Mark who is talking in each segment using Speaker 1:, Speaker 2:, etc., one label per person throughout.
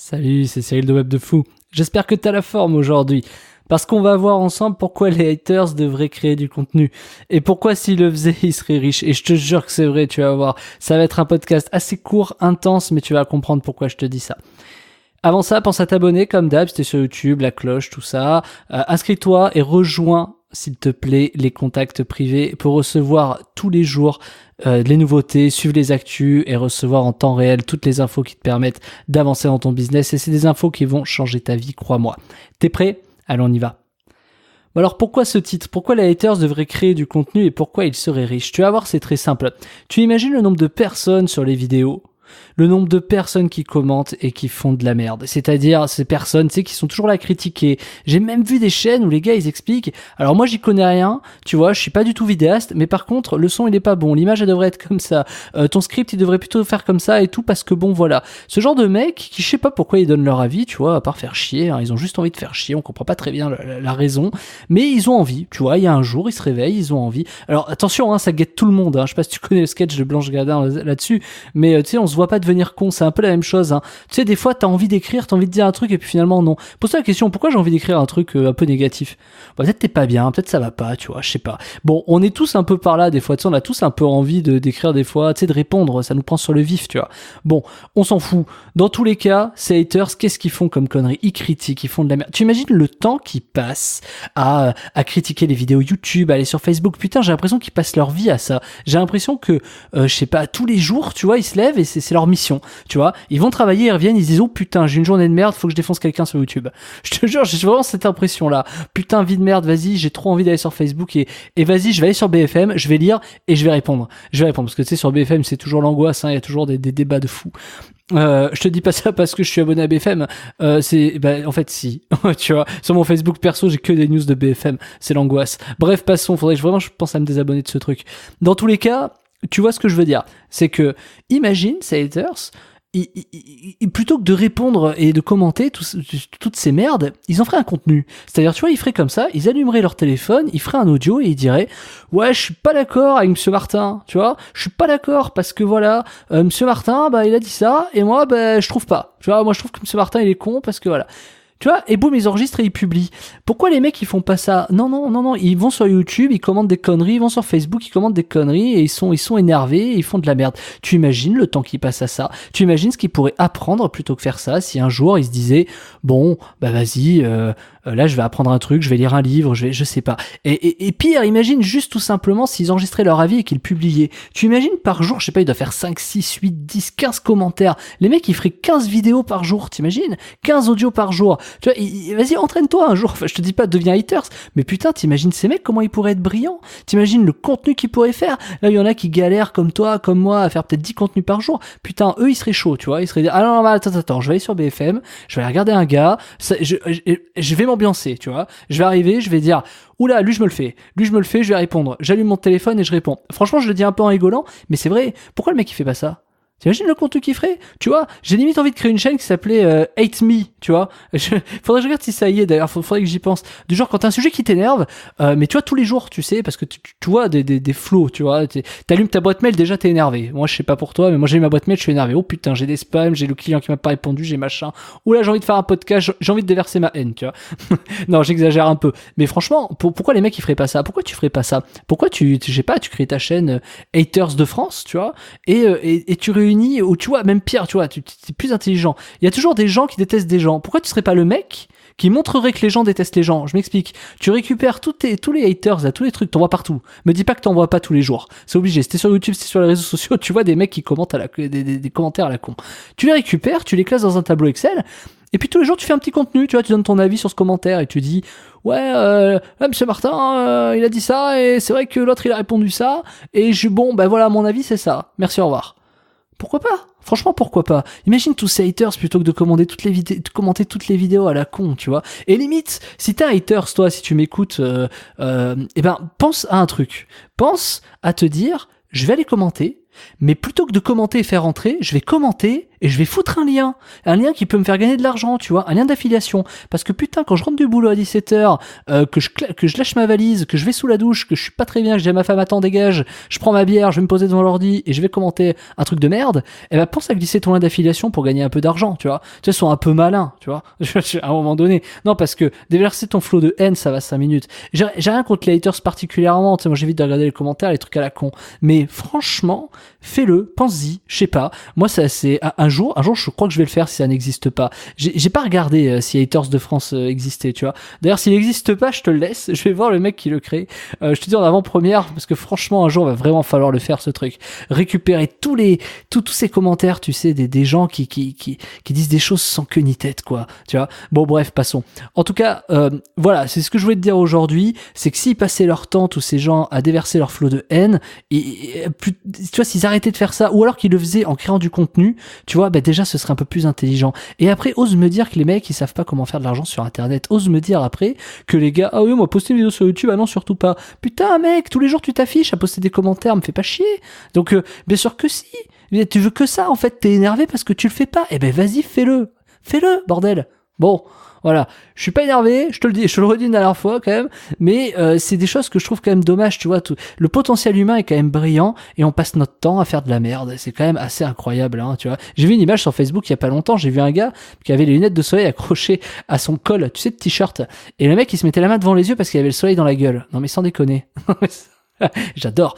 Speaker 1: Salut, c'est Cyril de Web de Fou. J'espère que t'as la forme aujourd'hui. Parce qu'on va voir ensemble pourquoi les haters devraient créer du contenu. Et pourquoi s'ils le faisaient, ils seraient riches. Et je te jure que c'est vrai, tu vas voir. Ça va être un podcast assez court, intense, mais tu vas comprendre pourquoi je te dis ça. Avant ça, pense à t'abonner comme d'hab, si t'es sur YouTube, la cloche, tout ça. Inscris-toi et rejoins, s'il te plaît, les contacts privés pour recevoir tous les jours les nouveautés, suivre les actus et recevoir en temps réel toutes les infos qui te permettent d'avancer dans ton business. Et c'est des infos qui vont changer ta vie, crois-moi. T'es prêt ? Allez, on y va. Bon alors pourquoi ce titre ? Pourquoi les haters devraient créer du contenu et pourquoi ils seraient riches ? Tu vas voir, c'est très simple. Tu imagines le nombre de personnes sur les vidéos ? Le nombre de personnes qui commentent et qui font de la merde. C'est-à-dire ces personnes, tu sais, qui sont toujours là à critiquer. J'ai même vu des chaînes où les gars, ils expliquent. Alors moi, j'y connais rien, tu vois, je suis pas du tout vidéaste, mais par contre, le son, il est pas bon. L'image, elle devrait être comme ça. Ton script, il devrait plutôt faire comme ça et tout, parce que bon, voilà. Ce genre de mecs qui, je sais pas pourquoi ils donnent leur avis, tu vois, à part faire chier, hein, ils ont juste envie de faire chier, on comprend pas très bien la raison, mais ils ont envie, tu vois, il y a un jour, ils se réveillent, ils ont envie. Alors attention, hein, ça guette tout le monde, hein. Je sais pas si tu connais le sketch de Blanche Gardin là-dessus, mais tu sais, on se voit pas devenir con, c'est un peu la même chose, hein. Tu sais, des fois t'as envie d'écrire, t'as envie de dire un truc et puis finalement non. Pose-toi la question, pourquoi j'ai envie d'écrire un truc un peu négatif ? Bah, peut-être t'es pas bien, peut-être ça va pas, tu vois, je sais pas. Bon, on est tous un peu par là des fois, tu sais, on a tous un peu envie d'écrire des fois, tu sais, de répondre, ça nous prend sur le vif, tu vois. Bon, on s'en fout. Dans tous les cas, ces haters, qu'est-ce qu'ils font comme conneries ? Ils critiquent, ils font de la merde. Tu imagines le temps qu'ils passent à critiquer les vidéos YouTube, à aller sur Facebook. Putain, j'ai l'impression qu'ils passent leur vie à ça. J'ai l'impression que, je sais pas, tous les jours, tu vois, ils se lèvent et c'est leur mission. Tu vois, ils vont travailler, ils reviennent, ils se disent oh putain, j'ai une journée de merde, faut que je défonce quelqu'un sur YouTube. Je te jure, j'ai vraiment cette impression là. Putain, vie de merde, vas-y, j'ai trop envie d'aller sur Facebook et vas-y, je vais aller sur BFM, je vais lire et je vais répondre. Parce que tu sais, sur BFM, c'est toujours l'angoisse, hein, il y a toujours des débats de fous. Je te dis pas ça parce que je suis abonné à BFM, en fait si, tu vois, sur mon Facebook perso j'ai que des news de BFM, c'est l'angoisse. Bref, passons, faudrait que je pense à me désabonner de ce truc. Dans tous les cas, tu vois ce que je veux dire, c'est que imagine ces haters, plutôt que de répondre et de commenter toutes ces merdes, ils en feraient un contenu. C'est-à-dire, tu vois, ils feraient comme ça, ils allumeraient leur téléphone, ils feraient un audio et ils diraient « Ouais, je suis pas d'accord avec Monsieur Martin, tu vois, je suis pas d'accord parce que voilà, Monsieur Martin, bah il a dit ça et moi, bah je trouve pas. Tu vois, moi je trouve que Monsieur Martin il est con parce que voilà. » Tu vois, et boum, ils enregistrent et ils publient. Pourquoi les mecs, ils font pas ça ? Non, ils vont sur YouTube, ils commentent des conneries, ils vont sur Facebook, ils commentent des conneries, et ils sont énervés, et ils font de la merde. Tu imagines le temps qu'ils passent à ça ? Tu imagines ce qu'ils pourraient apprendre plutôt que faire ça, si un jour ils se disaient, bon, bah vas-y, là je vais apprendre un truc, je vais lire un livre, je sais pas. Et pire, imagine juste tout simplement s'ils enregistraient leur avis et qu'ils publiaient. Tu imagines par jour, je sais pas, ils doivent faire 5, 6, 8, 10, 15 commentaires. Les mecs, ils feraient 15 vidéos par jour, t'imagines ? 15 audios par jour. Tu vois, vas-y, entraîne-toi un jour. Enfin, je te dis pas, deviens haters. Mais putain, t'imagines ces mecs, comment ils pourraient être brillants ? T'imagines le contenu qu'ils pourraient faire ? Là, il y en a qui galèrent comme toi, comme moi, à faire peut-être 10 contenus par jour. Putain, eux, ils seraient chauds, tu vois. Ils seraient, ah non, attends, je vais aller sur BFM, je vais aller regarder un gars, je vais m'ambiancer, tu vois. Je vais arriver, je vais dire, oula, lui je me le fais, je vais répondre. J'allume mon téléphone et je réponds. Franchement, je le dis un peu en rigolant, mais c'est vrai. Pourquoi le mec il fait pas ça ? T'imagines le contenu qu'il ferait ? Tu vois, j'ai limite envie de créer une chaîne qui s'appelait Hate Me, tu vois. Faudrait que je regarde si ça y est d'ailleurs, faudrait que j'y pense. Du genre quand t'as un sujet qui t'énerve, mais tu vois tous les jours, tu sais, parce que tu vois des flots, tu vois. T'allumes ta boîte mail, déjà t'es énervé. Moi je sais pas pour toi, mais moi j'ai ma boîte mail, je suis énervé. Oh putain, j'ai des spams, j'ai le client qui m'a pas répondu, j'ai machin. Ou là j'ai envie de faire un podcast, j'ai envie de déverser ma haine, tu vois. Non, j'exagère un peu. Mais franchement, pourquoi les mecs ils feraient pas ça ? Pourquoi tu ferais pas ça ? Pourquoi je sais pas, tu crées ta chaîne Haters de France, tu vois, et tu réunis, ou tu vois, même pire, tu vois, tu es plus intelligent. Il y a toujours des gens qui détestent des gens. Pourquoi tu serais pas le mec qui montrerait que les gens détestent les gens ? Je m'explique. Tu récupères tous les haters, là, tous les trucs, t'en vois partout. Me dis pas que t'en vois pas tous les jours. C'est obligé. C'était sur YouTube, c'était sur les réseaux sociaux, tu vois des mecs qui commentent des commentaires à la con. Tu les récupères, tu les classes dans un tableau Excel, et puis tous les jours tu fais un petit contenu, tu vois, tu donnes ton avis sur ce commentaire et tu dis ouais, là, Monsieur Martin, il a dit ça et c'est vrai que l'autre il a répondu ça et bon, ben voilà, mon avis c'est ça. Merci, au revoir. Pourquoi pas ? Franchement, pourquoi pas ? Imagine tous ces haters plutôt que de commenter toutes les vidéos à la con, tu vois. Et limite, si t'es un haters, toi, si tu m'écoutes, pense à un truc. Pense à te dire, je vais aller commenter, mais plutôt que de commenter et faire rentrer, je vais commenter et je vais foutre un lien qui peut me faire gagner de l'argent, tu vois, un lien d'affiliation. Parce que putain, quand je rentre du boulot à 17h, que je lâche ma valise, que je vais sous la douche, que je suis pas très bien, que je dis à ma femme attends dégage, je prends ma bière, je vais me poser devant l'ordi et je vais commenter un truc de merde, eh ben pense à glisser ton lien d'affiliation pour gagner un peu d'argent, tu vois. Tu sais, sois un peu malin, tu vois. À un moment donné. Non, parce que déverser ton flot de haine, ça va 5 minutes. J'ai rien contre les haters particulièrement, tu sais, moi j'évite de regarder les commentaires, les trucs à la con. Mais franchement, fais-le, pense-y, je sais pas. Moi, ça, c'est un jour, je crois que je vais le faire si ça n'existe pas. J'ai pas regardé si Haters de France existait, tu vois. D'ailleurs, s'il n'existe pas, je te le laisse. Je vais voir le mec qui le crée. Je te dis en avant-première, parce que franchement, un jour, il va vraiment falloir le faire, ce truc. Récupérer tous ces commentaires, tu sais, des gens qui disent des choses sans queue ni tête, quoi. Tu vois. Bon, bref, passons. En tout cas, voilà, c'est ce que je voulais te dire aujourd'hui, c'est que s'ils passaient leur temps, tous ces gens, à déverser leur flot de haine, et tu vois, s'ils arrêtaient de faire ça, ou alors qu'ils le faisaient en créant du contenu, tu vois, bah déjà, ce serait un peu plus intelligent. Et après, ose me dire que les mecs, ils savent pas comment faire de l'argent sur Internet. Ose me dire après que les gars, ah oui, moi, poster une vidéo sur YouTube, ah non, surtout pas. Putain, mec, tous les jours, tu t'affiches à poster des commentaires, me fais pas chier. Donc, bien sûr que si. Tu veux que ça, en fait, t'es énervé parce que tu le fais pas. Eh ben, vas-y, fais-le. Fais-le, bordel. Bon. Voilà, je suis pas énervé, je te le dis, je te le redis une dernière fois quand même, mais c'est des choses que je trouve quand même dommage, tu vois, le potentiel humain est quand même brillant et on passe notre temps à faire de la merde, c'est quand même assez incroyable, hein, tu vois. J'ai vu une image sur Facebook il y a pas longtemps, j'ai vu un gars qui avait les lunettes de soleil accrochées à son col, tu sais, de t-shirt, et le mec il se mettait la main devant les yeux parce qu'il avait le soleil dans la gueule. Non mais sans déconner. J'adore.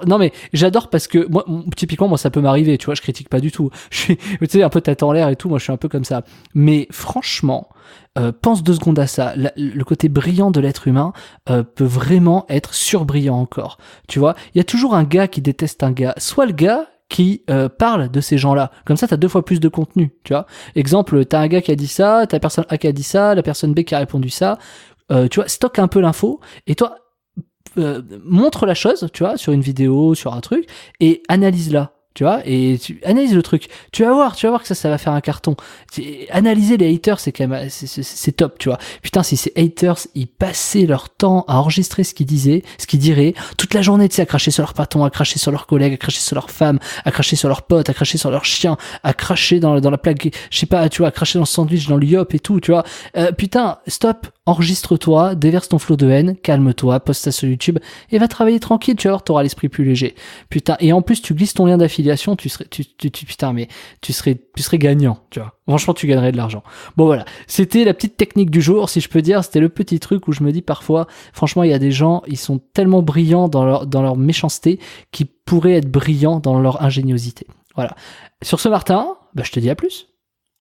Speaker 1: Non mais j'adore parce que moi, typiquement, moi ça peut m'arriver, tu vois, je critique pas du tout. Je suis, tu sais, un peu tête en l'air et tout. Moi, je suis un peu comme ça. Mais franchement, pense 2 secondes à ça. Le côté brillant de l'être humain peut vraiment être surbrillant encore. Tu vois, il y a toujours un gars qui déteste un gars. Soit le gars qui parle de ces gens-là. Comme ça, t'as 2 fois plus de contenu. Tu vois. Exemple, t'as un gars qui a dit ça, t'as la personne A qui a dit ça, la personne B qui a répondu ça. Tu vois, stocke un peu l'info et toi. Montre la chose, tu vois, sur une vidéo, sur un truc, et analyse-la, tu vois, et tu analyses le truc. Tu vas voir que ça va faire un carton. Analyser les haters, c'est quand même, c'est top, tu vois. Putain, si ces haters, ils passaient leur temps à enregistrer ce qu'ils diraient, toute la journée, tu sais, à cracher sur leur patron, à cracher sur leurs collègues, à cracher sur leurs femmes, à cracher sur leurs potes, à cracher sur leurs chiens, à cracher dans la plaque, je sais pas, tu vois, à cracher dans le sandwich, dans le yop et tout, tu vois. Putain, stop. Enregistre-toi, déverse ton flot de haine, calme-toi, poste ça sur YouTube et va travailler tranquille, tu vas voir, t'auras l'esprit plus léger. Putain, et en plus tu glisses ton lien d'affiliation, tu serais gagnant, tu vois. Franchement, tu gagnerais de l'argent. Bon voilà, c'était la petite technique du jour, si je peux dire, c'était le petit truc où je me dis parfois, franchement, il y a des gens, ils sont tellement brillants dans leur méchanceté qu'ils pourraient être brillants dans leur ingéniosité. Voilà. Sur ce, Martin, bah je te dis à plus.